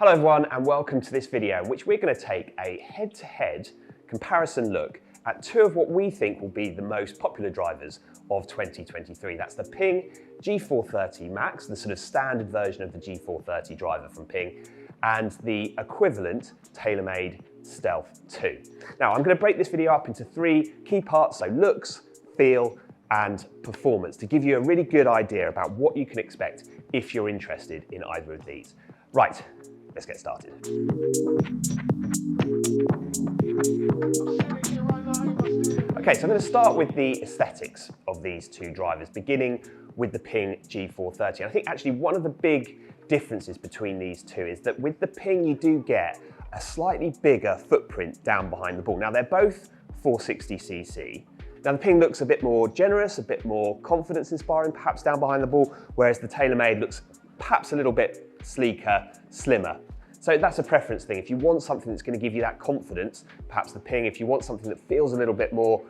Hello everyone and welcome to this video in which we're going to take a head-to-head comparison look at two of what we think will be the most popular drivers of 2023. That's the Ping G430 Max, the sort of standard version of the G430 driver from Ping, and the equivalent TAYLORMADE Stealth 2. Now I'm going to break this video up into three key parts, so looks, feel, and performance, to give you a really good idea about what you can expect if you're interested in either of these. Right, let's get started. Okay, so I'm going to start with the aesthetics of these two drivers, beginning with the Ping G430. And I think actually one of the big differences between these two is that with the Ping you do get a slightly bigger footprint down behind the ball. Now they're both 460cc. Now the Ping looks a bit more generous, a bit more confidence inspiring perhaps down behind the ball, whereas the TAYLORMADE looks perhaps a little bit sleeker, slimmer. So that's a preference thing. If you want something that's going to give you that confidence, perhaps the Ping. If you want something that feels a little bit more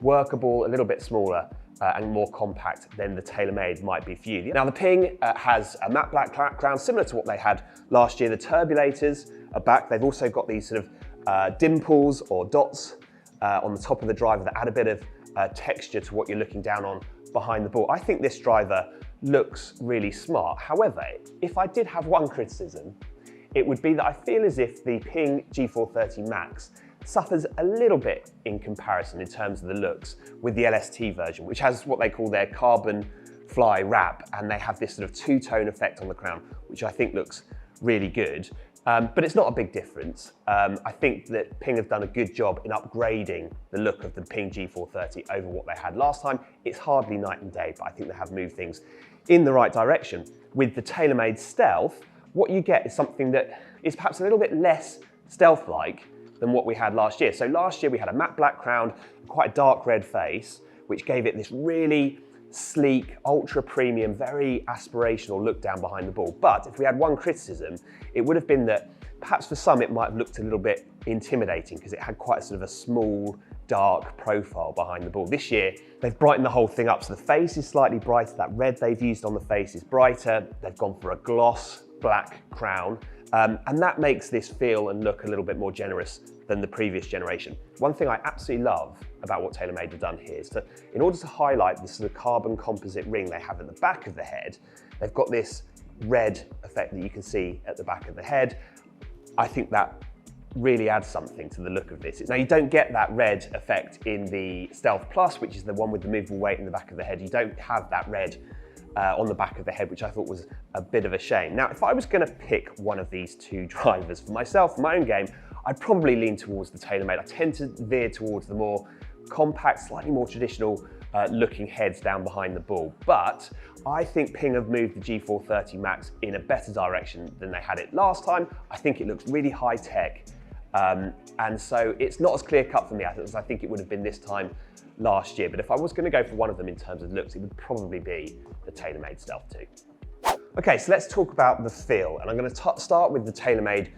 workable, a little bit smaller and more compact, then the TAYLORMADE might be for you. Now the Ping has a matte black background similar to what they had last year. The turbulators are back. They've also got these sort of dimples or dots on the top of the driver that add a bit of texture to what you're looking down on behind the ball. I think this driver looks really smart. However, if I did have one criticism, it would be that I feel as if the Ping G430 Max suffers a little bit in comparison in terms of the looks with the LST version, which has what they call their carbon fly wrap, and they have this sort of two-tone effect on the crown, which I think looks really good. But it's not a big difference. I think that Ping have done a good job in upgrading the look of the Ping G430 over what they had last time. It's hardly night and day, but I think they have moved things in the right direction. With the TAYLORMADE Stealth, what you get is something that is perhaps a little bit less stealth-like than what we had last year. So last year we had a matte black crown, quite a dark red face, which gave it this really sleek, ultra premium, very aspirational look down behind the ball. But if we had one criticism, it would have been that perhaps for some it might have looked a little bit intimidating because it had quite a sort of a small, dark profile behind the ball. This year, they've brightened the whole thing up. So the face is slightly brighter. That red they've used on the face is brighter. They've gone for a gloss black crown. And that makes this feel and look a little bit more generous than the previous generation. One thing I absolutely love about what TAYLORMADE have done here is that in order to highlight this sort of carbon composite ring they have at the back of the head, they've got this red effect that you can see at the back of the head. I think that really adds something to the look of this. Now you don't get that red effect in the Stealth Plus, which is the one with the movable weight in the back of the head. You don't have that red on the back of the head, which I thought was a bit of a shame. Now, if I was going to pick one of these two drivers for myself, for my own game, I'd probably lean towards the TAYLORMADE. I tend to veer towards the more compact, slightly more traditional looking heads down behind the ball. But I think Ping have moved the G430 Max in a better direction than they had it last time. I think it looks really high tech. And so it's not as clear cut for me as I think it would have been this time last year. But if I was going to go for one of them in terms of looks, it would probably be the TAYLORMADE Stealth 2. Okay, so let's talk about the feel. And I'm going to start with the TAYLORMADE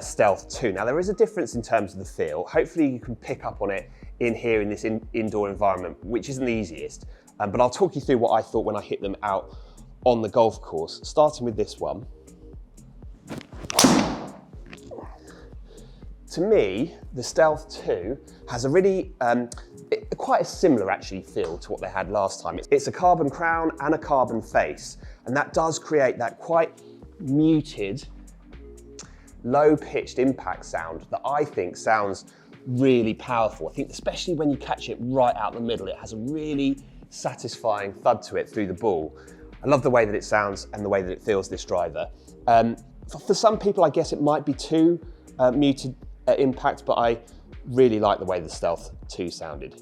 Stealth 2. Now there is a difference in terms of the feel. Hopefully you can pick up on it in here in this indoor environment, which isn't the easiest. But I'll talk you through what I thought when I hit them out on the golf course, starting with this one. To me, the Stealth 2 has a really, quite a similar actually feel to what they had last time. It's a carbon crown and a carbon face, and that does create that quite muted, low-pitched impact sound that I think sounds really powerful. I think especially when you catch it right out the middle, it has a really satisfying thud to it through the ball. I love the way that it sounds and the way that it feels, this driver. For some people, I guess it might be too muted impact, but I really like the way the Stealth 2 sounded.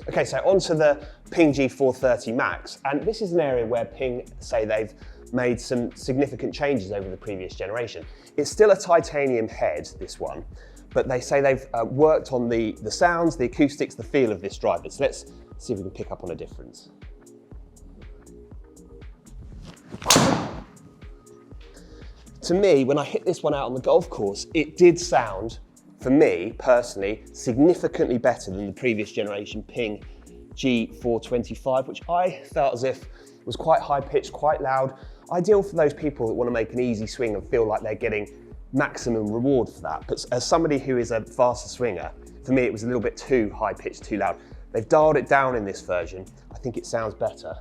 Okay, so onto the Ping G430 Max, and this is an area where Ping say they've made some significant changes over the previous generation. It's still a titanium head, this one, but they say they've worked on the sounds, the acoustics, the feel of this driver. So let's see if we can pick up on a difference. To me, when I hit this one out on the golf course, it did sound, for me personally, significantly better than the previous generation Ping G425, which I felt as if was quite high pitched, quite loud. Ideal for those people that want to make an easy swing and feel like they're getting maximum reward for that. But as somebody who is a faster swinger, for me it was a little bit too high pitched, too loud. They've dialed it down in this version. I think it sounds better.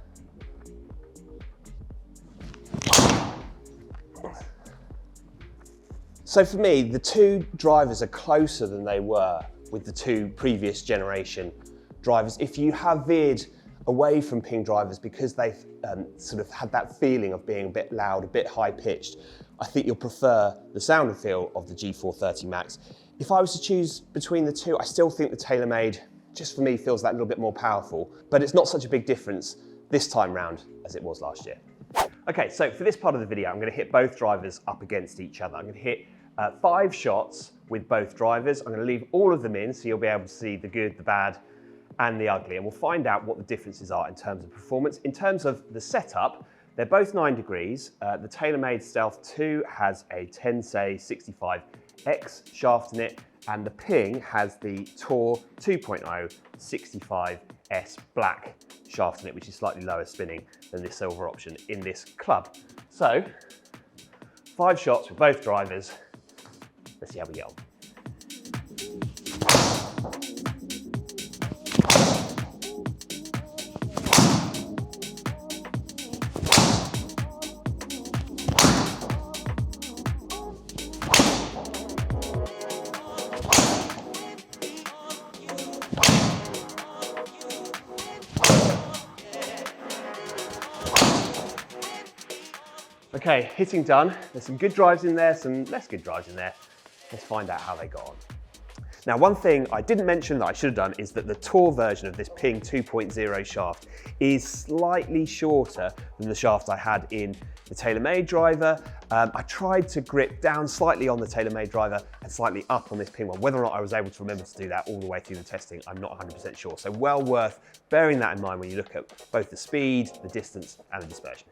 So for me, the two drivers are closer than they were with the two previous generation drivers. If you have veered away from Ping drivers because they've sort of had that feeling of being a bit loud, a bit high pitched, I think you'll prefer the sound and feel of the G430 Max. If I was to choose between the two, I still think the TAYLORMADE, just for me, feels that little bit more powerful, but it's not such a big difference this time round as it was last year. Okay, so for this part of the video, I'm going to hit both drivers up against each other. I'm going to hit 5 shots with both drivers. I'm going to leave all of them in so you'll be able to see the good, the bad, and the ugly, and we'll find out what the differences are in terms of performance. In terms of the setup, they're both 9 degrees. The TAYLORMADE Stealth 2 has a Tensei 65X shaft in it, and the Ping has the Tour 2.0 65S black shaft in it, which is slightly lower spinning than this silver option in this club. So, 5 shots with both drivers. Let's see how we get on. Okay, hitting done. There's some good drives in there, some less good drives in there. Let's find out how they got on. Now, one thing I didn't mention that I should have done is that the Tour version of this Ping 2.0 shaft is slightly shorter than the shaft I had in the TAYLORMADE driver. I tried to grip down slightly on the TAYLORMADE driver and slightly up on this Ping one. Whether or not I was able to remember to do that all the way through the testing, I'm not 100% sure. So well worth bearing that in mind when you look at both the speed, the distance, and the dispersion.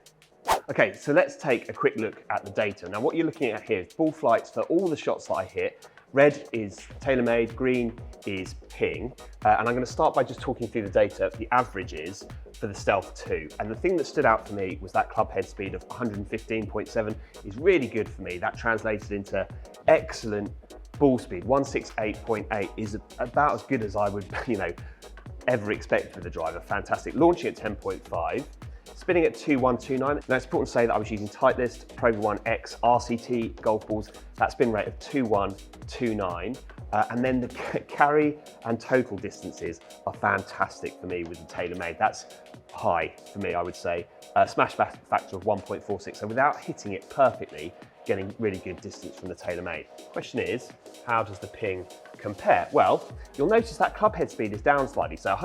Okay, so let's take a quick look at the data. Now what you're looking at here is ball flights for all the shots that I hit. Red is TAYLORMADE, green is Ping. And I'm going to start by just talking through the data, the averages for the Stealth 2. And the thing that stood out for me was that club head speed of 115.7 is really good for me. That translated into excellent ball speed. 168.8 is about as good as I would, ever expect for the driver. Fantastic. Launching at 10.5. Spinning at 2129. Now it's important to say that I was using Titleist Pro V1 X RCT golf balls. That spin rate of 2129. And then the carry and total distances are fantastic for me with the TAYLORMADE. That's high for me, I would say. Smash factor of 1.46. So without hitting it perfectly, getting really good distance from the TAYLORMADE. Question is, how does the Ping compare? Well, you'll notice that club head speed is down slightly. So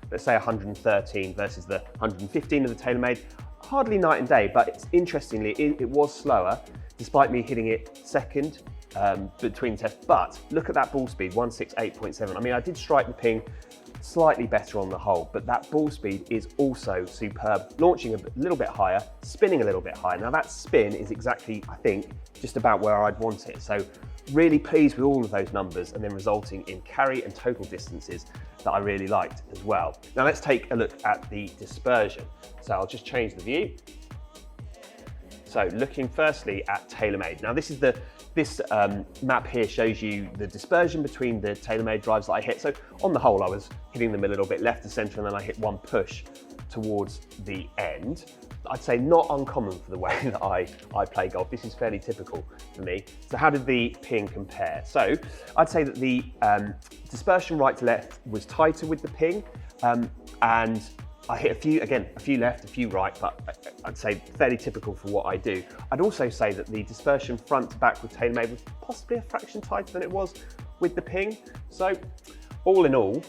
let's say 113 versus the 115 of the TAYLORMADE. Hardly night and day, but interestingly, it was slower, despite me hitting it second between tests. But look at that ball speed, 168.7. I mean, I did strike the Ping slightly better on the whole, but that ball speed is also superb. Launching a little bit higher, spinning a little bit higher. Now that spin is exactly, I think, just about where I'd want it. So really pleased with all of those numbers, and then resulting in carry and total distances that I really liked as well. Now let's take a look at the dispersion. So I'll just change the view. So looking firstly at TAYLORMADE. Now this map here shows you the dispersion between the TAYLORMADE drives that I hit. So on the whole, I was hitting them a little bit left to center, and then I hit one push towards the end. I'd say not uncommon for the way that I play golf. This is fairly typical for me. So how did the Ping compare? So I'd say that the dispersion right to left was tighter with the Ping, and I hit a few left, a few right, but I'd say fairly typical for what I do. I'd also say that the dispersion front to back with TAYLORMADE was possibly a fraction tighter than it was with the Ping. So all in all,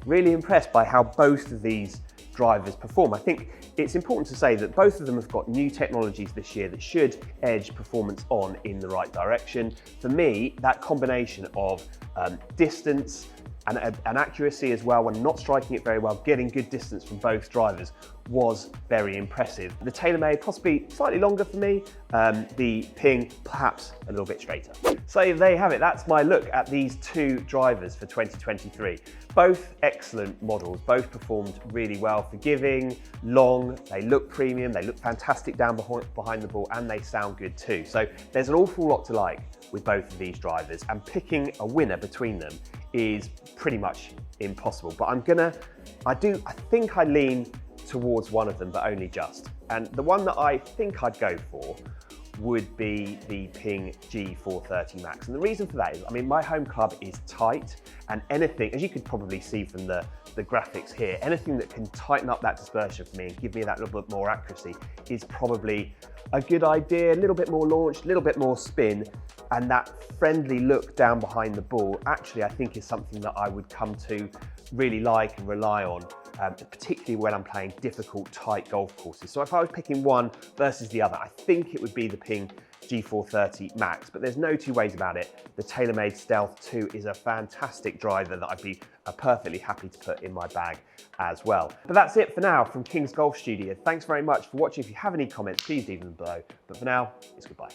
really impressed by how both of these drivers perform. I think it's important to say that both of them have got new technologies this year that should edge performance on in the right direction. For me, that combination of distance, and accuracy as well when not striking it very well, getting good distance from both drivers was very impressive. The TAYLORMADE possibly slightly longer for me, the Ping perhaps a little bit straighter. So there you have it, that's my look at these two drivers for 2023. Both excellent models, both performed really well, forgiving, long, they look premium, they look fantastic down behind the ball, and they sound good too. So there's an awful lot to like with both of these drivers, and picking a winner between them is pretty much impossible. But I think I lean towards one of them, but only just. And the one that I think I'd go for would be the Ping G430 Max. And the reason for that is, I mean, my home club is tight, and anything, as you could probably see from the graphics here, anything that can tighten up that dispersion for me and give me that little bit more accuracy is probably a good idea. A little bit more launch, a little bit more spin, and that friendly look down behind the ball, actually, I think is something that I would come to really like and rely on, particularly when I'm playing difficult, tight golf courses. So if I was picking one versus the other, I think it would be the Ping G430 Max, but there's no two ways about it. The TAYLORMADE Stealth 2 is a fantastic driver that I'd be perfectly happy to put in my bag as well. But that's it for now from King's Golf Studio. Thanks very much for watching. If you have any comments, please leave them below. But for now, it's goodbye.